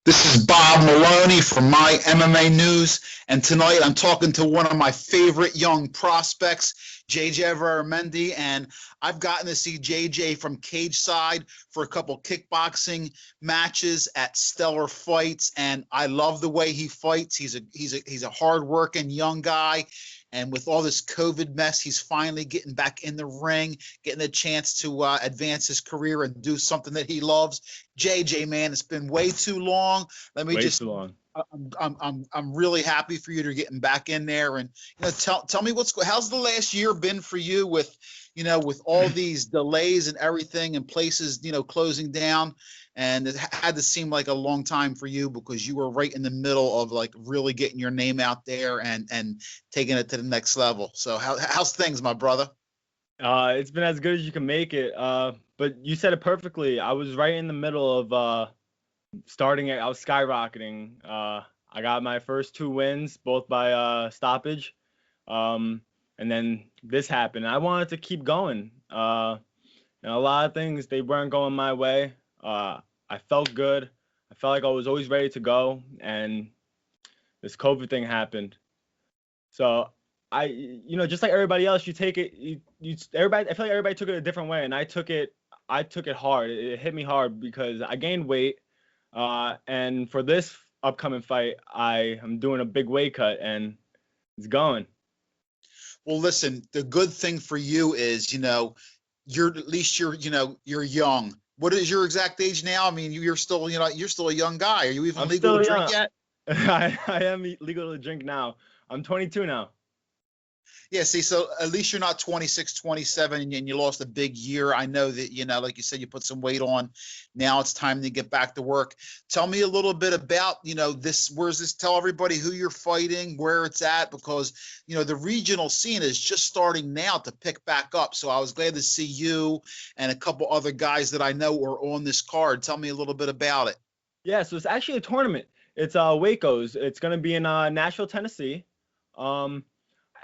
This is Bob Maloney from My MMA News, and tonight I'm talking to one of my favorite young prospects, JJ Veramendi, and I've gotten to see JJ from cage side for a couple kickboxing matches at Stellar Fights, and I love the way he fights. He's a hard-working young guy, and with all this COVID mess, he's finally getting back in the ring, getting a chance to advance his career and do something that he loves. JJ, man, it's been way too long. Let me Too long. I'm really happy for you to getting back in there, and tell me how's the last year been for you with with all these delays and everything and places closing down, and it had to seem like a long time for you because you were right in the middle of like really getting your name out there and taking it to the next level. So how's things, my brother? It's been as good as you can make it. But you said it perfectly. I was right in the middle of I was skyrocketing. I got my first 2 wins, both by stoppage. And then this happened. I wanted to keep going. A lot of things, they weren't going my way. I felt good. I felt like I was always ready to go. And this COVID thing happened. So just like everybody else, you take it, everybody, I feel like everybody took it a different way. And I took it hard. It hit me hard because I gained weight. And for this upcoming fight, I am doing a big weight cut and it's going. Well, listen, the good thing for you is, you're young. What is your exact age now? I mean, you're still a young guy. Are you even legal to drink yet? I am legal to drink now. I'm 22 now. Yeah, see, so at least you're not 26, 27, and you lost a big year. I know that, like you said, you put some weight on. Now it's time to get back to work. Tell me a little bit about, where's this? Tell everybody who you're fighting, where it's at, because, the regional scene is just starting now to pick back up. So I was glad to see you and a couple other guys that I know are on this card. Tell me a little bit about it. Yeah, so it's actually a tournament. It's WAKO's. It's going to be in Nashville, Tennessee.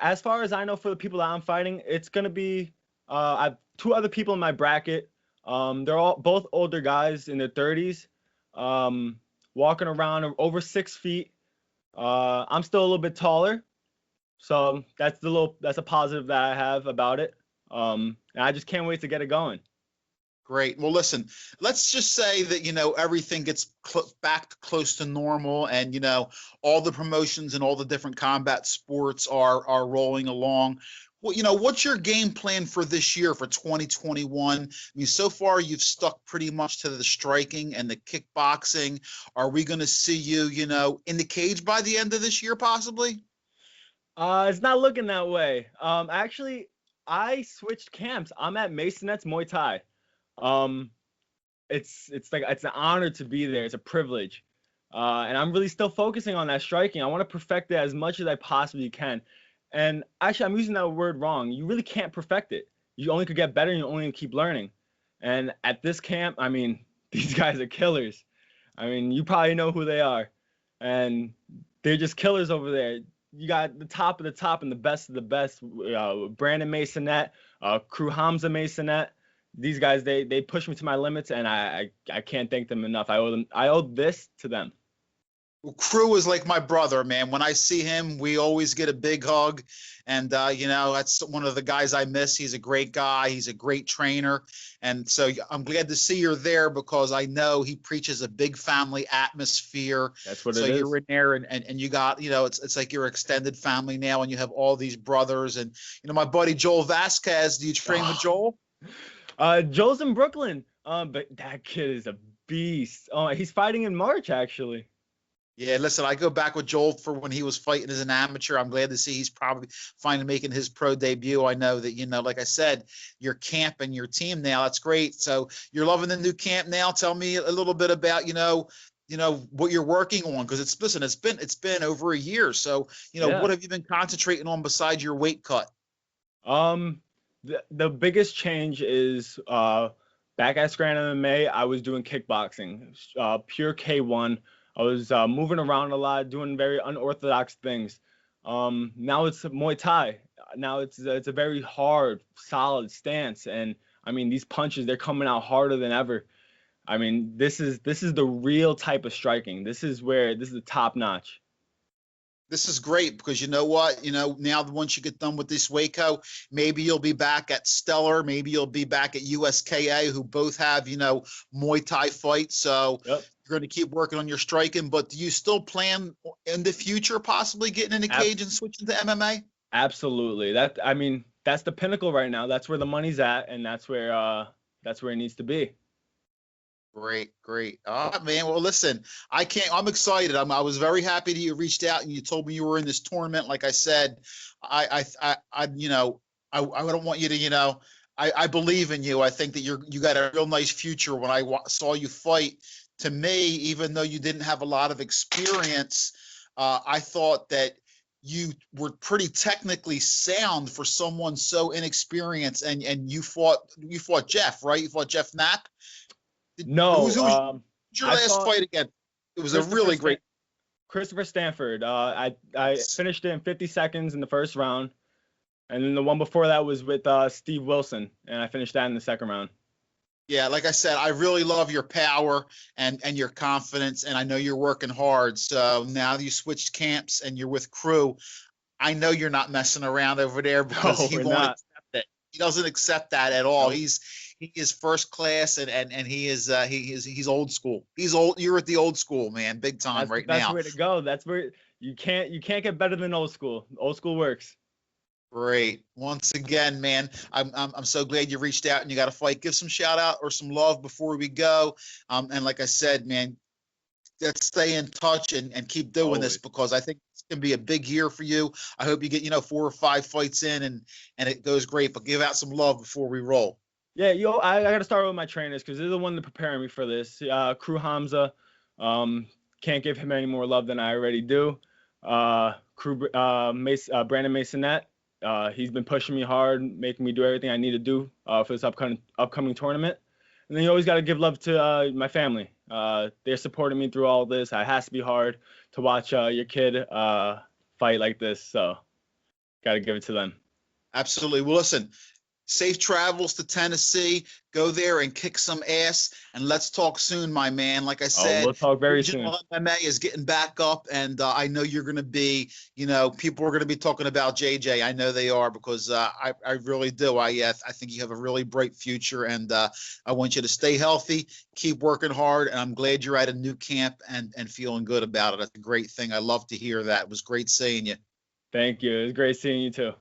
As far as I know, for the people that I'm fighting, it's going to be I have 2 other people in my bracket. They're both older guys in their 30s, walking around over 6 feet. I'm still a little bit taller, so that's a positive that I have about it. And I just can't wait to get it going. Great. Well, listen, let's just say that, everything gets back close to normal and, all the promotions and all the different combat sports are rolling along. Well, what's your game plan for this year, for 2021? I mean, so far you've stuck pretty much to the striking and the kickboxing. Are we going to see you, in the cage by the end of this year, possibly? It's not looking that way. Actually, I switched camps. I'm at Maisonet Muay Thai. It's an honor to be there. It's a privilege. And I'm really still focusing on that striking. I want to perfect it as much as I possibly can. And actually, I'm using that word wrong. You really can't perfect it. You only could get better and you only keep learning. And at this camp, I mean, these guys are killers. I mean, you probably know who they are. And they're just killers over there. You got the top of the top and the best of the best. Brandon Maisonet, Crew Hamza Maisonet. These guys, they push me to my limits, and I can't thank them enough. I owe this to them. Well, Crew is like my brother, man. When I see him, we always get a big hug. And, that's one of the guys I miss. He's a great guy. He's a great trainer. And so I'm glad to see you're there because I know he preaches a big family atmosphere. That's what it is. So you're in there and you got, it's like your extended family now and you have all these brothers. And, my buddy Joel Vasquez, do you train with Joel? Joel's in Brooklyn. But that kid is a beast. Oh, he's fighting in March, actually. Yeah, listen, I go back with Joel for when he was fighting as an amateur. I'm glad to see he's probably finally making his pro debut. I know that, like I said, your camp and your team now, that's great. So you're loving the new camp now. Tell me a little bit about, what you're working on. Because it's been over a year. So, What have you been concentrating on besides your weight cut? The biggest change is back at Scranton MMA, I was doing kickboxing, pure K1. I was moving around a lot, doing very unorthodox things. Now it's Muay Thai. Now it's a very hard, solid stance, and I mean, these punches, they're coming out harder than ever. I mean, this is the real type of striking. This is the top notch. This is great because you know what? Now once you get done with this WAKO, maybe you'll be back at Stellar. Maybe you'll be back at USKA, who both have, Muay Thai fights. So Yep. you're going to keep working on your striking. But do you still plan in the future possibly getting in the cage and switching to MMA? Absolutely. That's the pinnacle right now. That's where the money's at, and that's where it needs to be. Great, great. All right, man. Well, listen, I'm excited. I was very happy that you reached out and you told me you were in this tournament. Like I said, I don't want you to, I believe in you. I think that you got a real nice future. When I saw you fight, to me, even though you didn't have a lot of experience, I thought that you were pretty technically sound for someone so inexperienced. And you fought Jeff, right? You fought Jeff Knapp. No, who's your last fight again? It was a really great. Christopher Stanford. I finished it in 50 seconds in the first round, and then the one before that was with Steve Wilson, and I finished that in the second round. Yeah, like I said, I really love your power and your confidence, and I know you're working hard. So now you switched camps and you're with Crew. I know you're not messing around over there because he won't accept it. He doesn't accept that at all. Nope. He is first class and he's old school. He's old. You're at the old school, man, big time now. That's the way to go. That's where you can't get better than old school. Old school works. Great. Once again, man, I'm so glad you reached out and you got a fight. Give some shout out or some love before we go. And like I said, man, let's stay in touch and keep doing this because I think it's gonna be a big year for you. I hope you get 4 or 5 fights in and it goes great. But give out some love before we roll. Yeah, I got to start with my trainers because they're the one that preparing me for this. Crew Hamza, can't give him any more love than I already do. Brandon Maisonet, he's been pushing me hard, making me do everything I need to do for this upcoming tournament. And then you always got to give love to my family. They're supporting me through all this. It has to be hard to watch your kid fight like this, so got to give it to them. Absolutely. Well, listen. Safe travels to Tennessee. Go there and kick some ass. And let's talk soon, my man. Like I said, we'll talk very soon. MMA is getting back up, and I know you're going to be, people are going to be talking about JJ. I know they are because I really do. I think you have a really bright future, and I want you to stay healthy, keep working hard, and I'm glad you're at a new camp and feeling good about it. That's a great thing. I love to hear that. It was great seeing you. Thank you. It was great seeing you too.